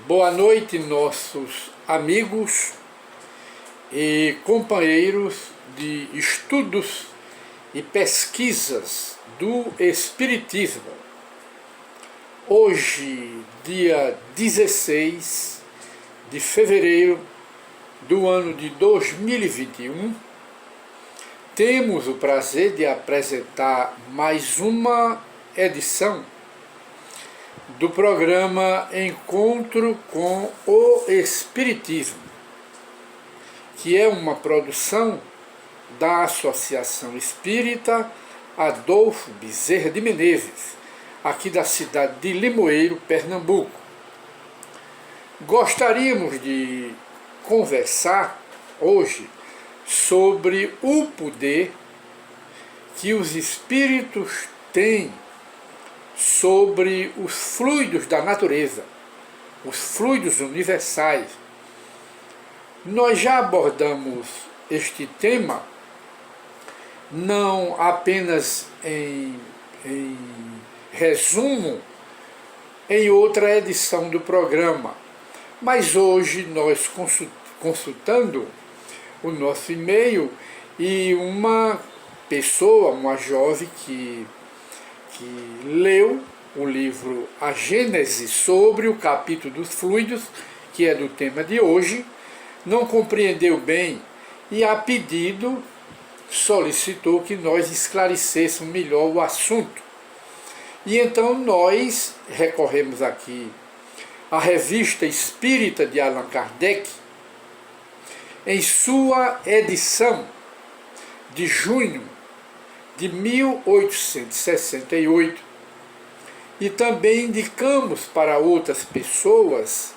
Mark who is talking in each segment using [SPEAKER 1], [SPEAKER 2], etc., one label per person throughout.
[SPEAKER 1] Boa noite, nossos amigos e companheiros de estudos e pesquisas do Espiritismo. Hoje, dia 16 de fevereiro do ano de 2021, temos o prazer de apresentar mais uma edição do programa Encontro com o Espiritismo, que é uma produção da Associação Espírita Adolfo Bezerra de Menezes, aqui da cidade de Limoeiro, Pernambuco. Gostaríamos de conversar hoje sobre o poder que os espíritos têm sobre os fluidos da natureza, os fluidos universais. Nós já abordamos este tema não apenas em resumo em outra edição do programa, mas hoje nós consultando o nosso e-mail e uma pessoa, uma jovem que leu o livro A Gênese sobre o capítulo dos fluidos, que é do tema de hoje, não compreendeu bem e, a pedido, solicitou que nós esclarecêssemos melhor o assunto. E então nós recorremos aqui à Revista Espírita de Allan Kardec, em sua edição de junho de 1868, e também indicamos para outras pessoas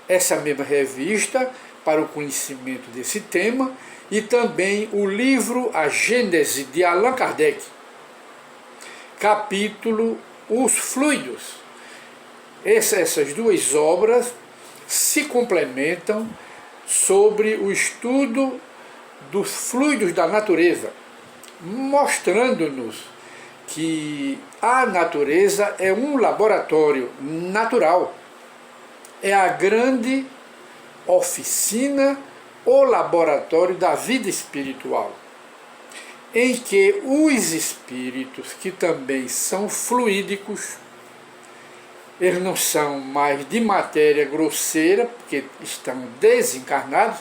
[SPEAKER 1] essa mesma revista para o conhecimento desse tema, e também o livro A Gênese de Allan Kardec, capítulo Os Fluidos. Essas duas obras se complementam sobre o estudo dos fluidos da natureza, mostrando-nos que a natureza é um laboratório natural, é a grande oficina ou laboratório da vida espiritual, em que os espíritos, que também são fluídicos, eles não são mais de matéria grosseira, porque estão desencarnados,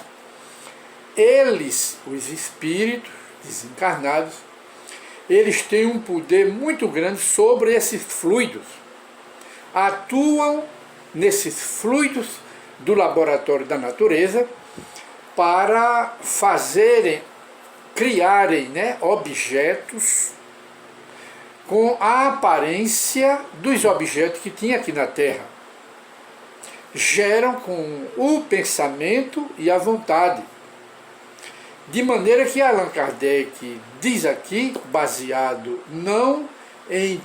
[SPEAKER 1] eles, os espíritos desencarnados, eles têm um poder muito grande sobre esses fluidos, atuam nesses fluidos do laboratório da natureza para criarem objetos com a aparência dos objetos que tinha aqui na Terra. Geram com o pensamento e a vontade. De maneira que Allan Kardec diz aqui, baseado não em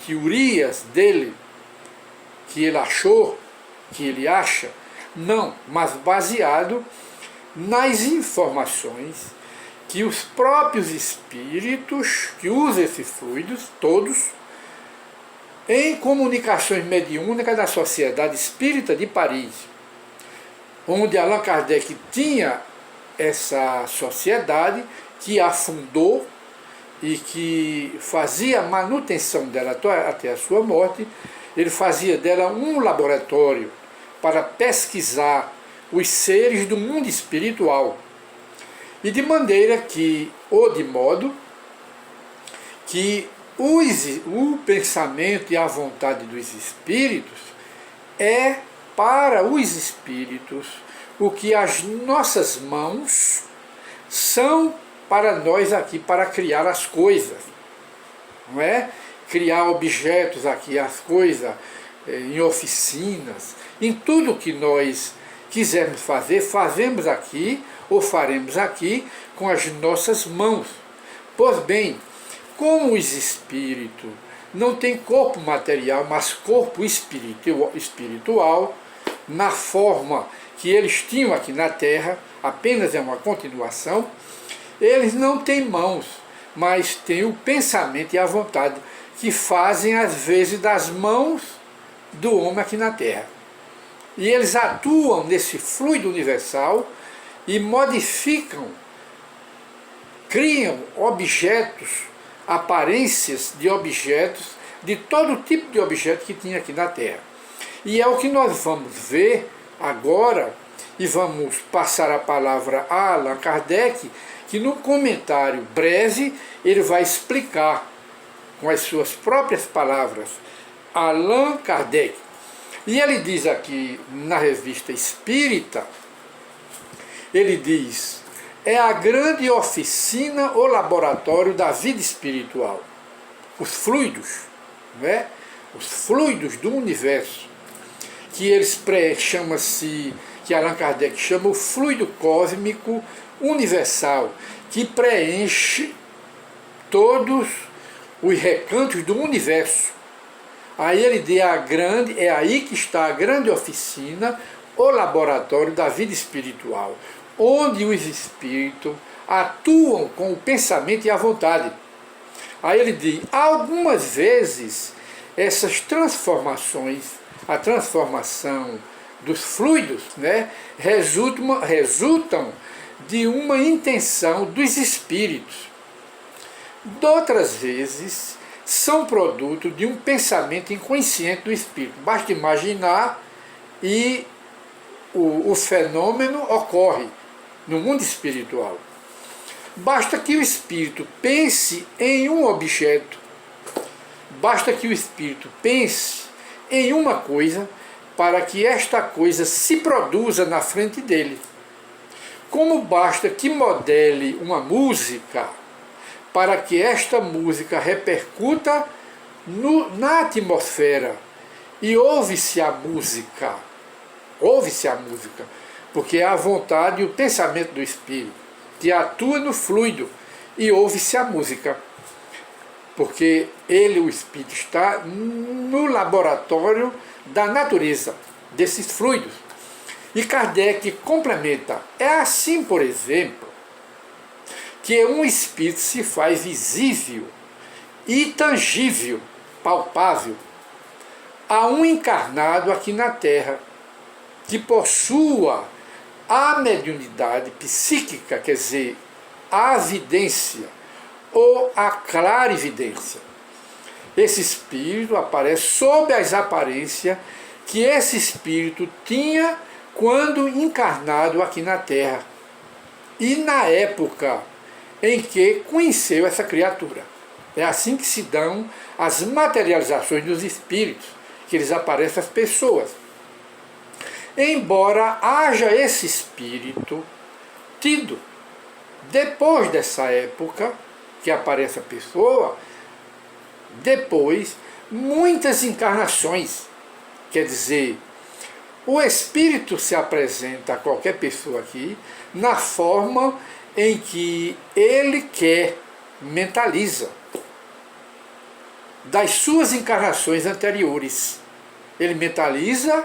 [SPEAKER 1] teorias dele, que ele achou, que ele acha, não, mas baseado nas informações que os próprios espíritos, que usam esses fluidos, todos, em comunicações mediúnicas da Sociedade Espírita de Paris, onde Allan Kardec tinha essa sociedade, que a fundou e que fazia a manutenção dela até a sua morte. Ele fazia dela um laboratório para pesquisar os seres do mundo espiritual, e de modo que o pensamento e a vontade dos espíritos é para os espíritos o que as nossas mãos são para nós aqui, para criar as coisas, não é? Criar objetos aqui, as coisas em oficinas, em tudo que nós quisermos fazer, fazemos aqui ou faremos aqui com as nossas mãos. Pois bem, como os espíritos não têm corpo material, mas corpo espiritual, na forma que eles tinham aqui na Terra, apenas é uma continuação, eles não têm mãos, mas têm o pensamento e a vontade, que fazem às vezes das mãos do homem aqui na Terra. E eles atuam nesse fluido universal e modificam, criam objetos, aparências de objetos, de todo tipo de objeto que tinha aqui na Terra. E é o que nós vamos ver agora, e vamos passar a palavra a Allan Kardec, que no comentário breve ele vai explicar com as suas próprias palavras, Allan Kardec. E ele diz aqui na Revista Espírita, ele diz: é a grande oficina ou laboratório da vida espiritual. Os fluidos, né? Os fluidos do universo, que eles chama-se, que Allan Kardec chama o fluido cósmico universal, que preenche todos os recantos do universo. Aí ele diz: é aí que está a grande oficina, o laboratório da vida espiritual, onde os espíritos atuam com o pensamento e a vontade. Aí ele diz: algumas vezes essas transformações, a transformação dos fluidos, né, resultam de uma intenção dos espíritos. De outras vezes, são produto de um pensamento inconsciente do espírito. Basta imaginar e o fenômeno ocorre no mundo espiritual. Basta que o espírito pense em um objeto, basta que o espírito pense em uma coisa para que esta coisa se produza na frente dele. Como basta que modele uma música para que esta música repercuta na atmosfera, e ouve-se a música, porque é a vontade e o pensamento do espírito que atua no fluido, e ouve-se a música, porque ele, o espírito, está no laboratório da natureza, desses fluidos. E Kardec complementa: é assim, por exemplo, que um espírito se faz visível e tangível, palpável, a um encarnado aqui na Terra, que possua a mediunidade psíquica, quer dizer, a vidência ou a clarividência. Esse espírito aparece sob as aparências que esse espírito tinha quando encarnado aqui na Terra e na época em que conheceu essa criatura. É assim que se dão as materializações dos espíritos, que eles aparecem às pessoas. Embora haja esse espírito tido depois dessa época que aparece a pessoa, depois muitas encarnações, quer dizer, o espírito se apresenta a qualquer pessoa aqui na forma em que ele quer, mentaliza, das suas encarnações anteriores. Ele mentaliza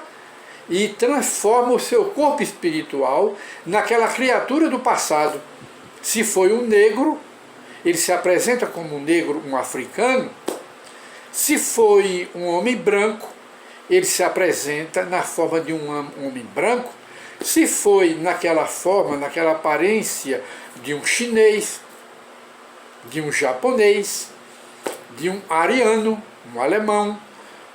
[SPEAKER 1] e transforma o seu corpo espiritual naquela criatura do passado. Se foi um negro, ele se apresenta como um negro, um africano. Se foi um homem branco, ele se apresenta na forma de um homem branco. Se foi naquela forma, naquela aparência de um chinês, de um japonês, de um ariano, um alemão,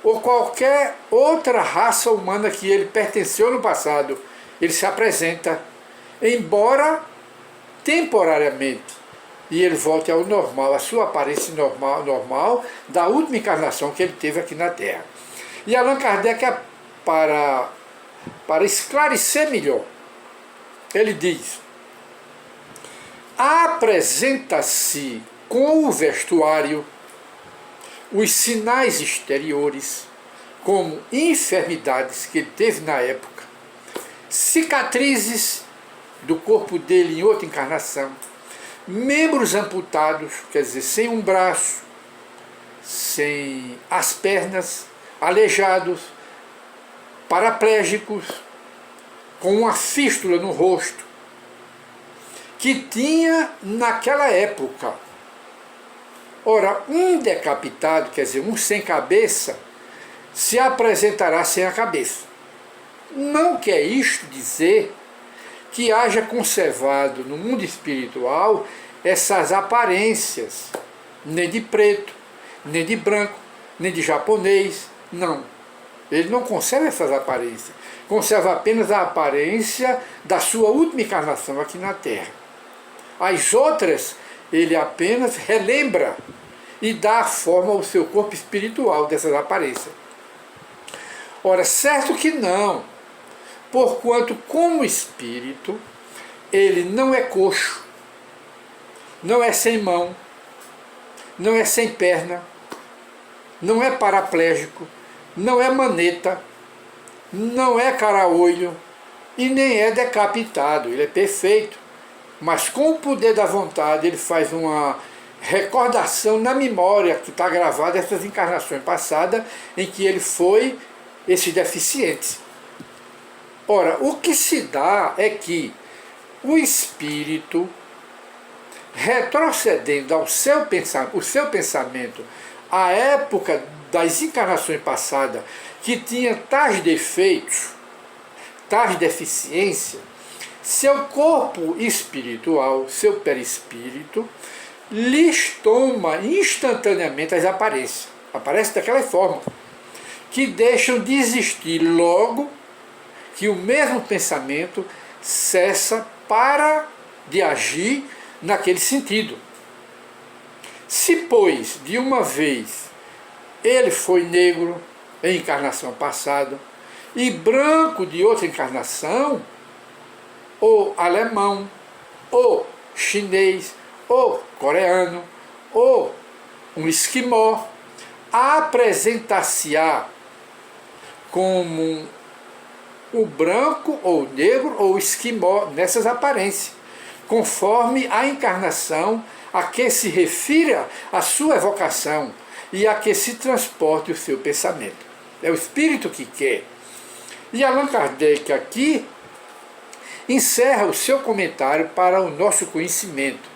[SPEAKER 1] ou qualquer outra raça humana que ele pertenceu no passado, ele se apresenta, embora temporariamente, e ele volte ao normal, a sua aparência normal da última encarnação que ele teve aqui na Terra. E Allan Kardec, para esclarecer melhor, ele diz: apresenta-se com o vestuário os sinais exteriores, como enfermidades que ele teve na época, cicatrizes do corpo dele em outra encarnação, membros amputados, quer dizer, sem um braço, sem as pernas, aleijados, paraplégicos, com uma fístula no rosto, que tinha naquela época. Ora, um decapitado, quer dizer, um sem cabeça, se apresentará sem a cabeça. Não quer isto dizer que haja conservado no mundo espiritual essas aparências, nem de preto, nem de branco, nem de japonês, não. Ele não conserva essas aparências, conserva apenas a aparência da sua última encarnação aqui na Terra. As outras, ele apenas relembra e dá forma ao seu corpo espiritual dessas aparências. Ora, certo que não, porquanto como espírito, ele não é coxo, não é sem mão, não é sem perna, não é paraplégico, não é maneta, não é cara-olho e nem é decapitado. Ele é perfeito, mas com o poder da vontade ele faz uma recordação na memória que está gravada dessas encarnações passadas em que ele foi esse deficiente. Ora, o que se dá é que o espírito, retrocedendo ao seu pensamento à época das encarnações passadas, que tinha tais defeitos, tais deficiências, seu corpo espiritual, seu perispírito, lhes toma instantaneamente as aparências. Aparece daquela forma, que deixam de existir logo que o mesmo pensamento cessa para de agir naquele sentido. Se, pois, de uma vez ele foi negro em encarnação passada e branco de outra encarnação, ou alemão, ou chinês, ou coreano, ou um esquimó, apresentar-se-á como o branco, ou negro, ou esquimó nessas aparências, conforme a encarnação a que se refira a sua evocação e a que se transporte o seu pensamento. É o espírito que quer. E Allan Kardec aqui encerra o seu comentário para o nosso conhecimento.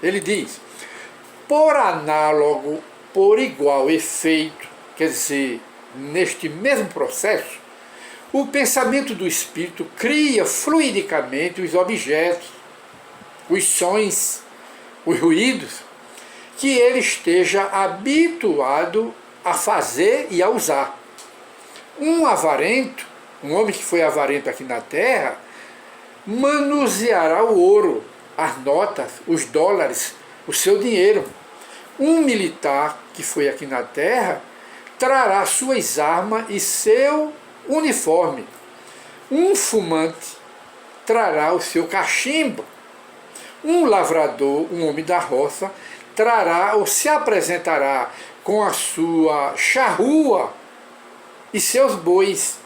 [SPEAKER 1] Ele diz: por análogo, por igual efeito, quer dizer, neste mesmo processo, o pensamento do espírito cria fluidicamente os objetos, os sons, os ruídos, que ele esteja habituado a fazer e a usar. Um avarento, um homem que foi avarento aqui na Terra, manuseará o ouro, as notas, os dólares, o seu dinheiro. Um militar que foi aqui na Terra trará suas armas e seu uniforme. Um fumante trará o seu cachimbo. Um lavrador, um homem da roça, trará ou se apresentará com a sua charrua e seus bois.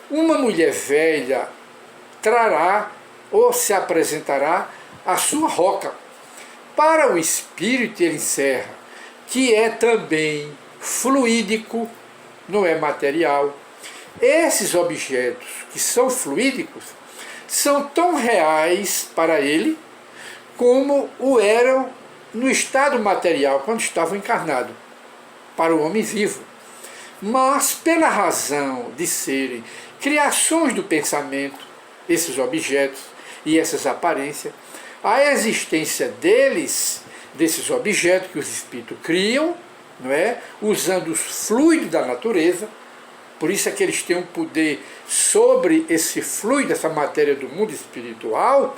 [SPEAKER 1] Uma mulher velha trará ou se apresentará a sua roca. Para o espírito, ele encerra, que é também fluídico, não é material. Esses objetos que são fluídicos são tão reais para ele como o eram no estado material quando estavam encarnados, para o homem vivo. Mas pela razão de serem criações do pensamento, esses objetos e essas aparências, a existência deles, desses objetos que os espíritos criam, não é? Usando os fluidos da natureza, por isso é que eles têm um poder sobre esse fluido, essa matéria do mundo espiritual.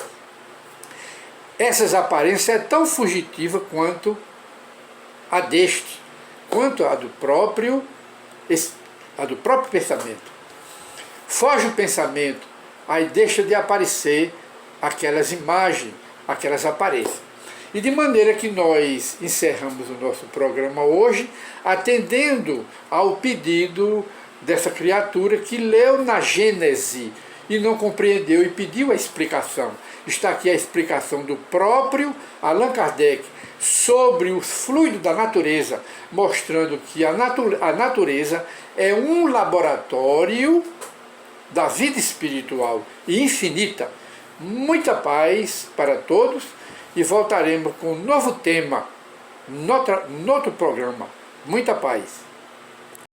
[SPEAKER 1] Essas aparências é tão fugitiva quanto a deste, quanto a do próprio pensamento. Foge o pensamento, aí deixa de aparecer aquelas imagens, aquelas aparências. E de maneira que nós encerramos o nosso programa hoje, atendendo ao pedido dessa criatura que leu na Gênese e não compreendeu e pediu a explicação. Está aqui a explicação do próprio Allan Kardec sobre os fluidos da natureza, mostrando que a natureza é um laboratório da vida espiritual e infinita. Muita paz para todos e voltaremos com um novo tema no outro programa. Muita paz.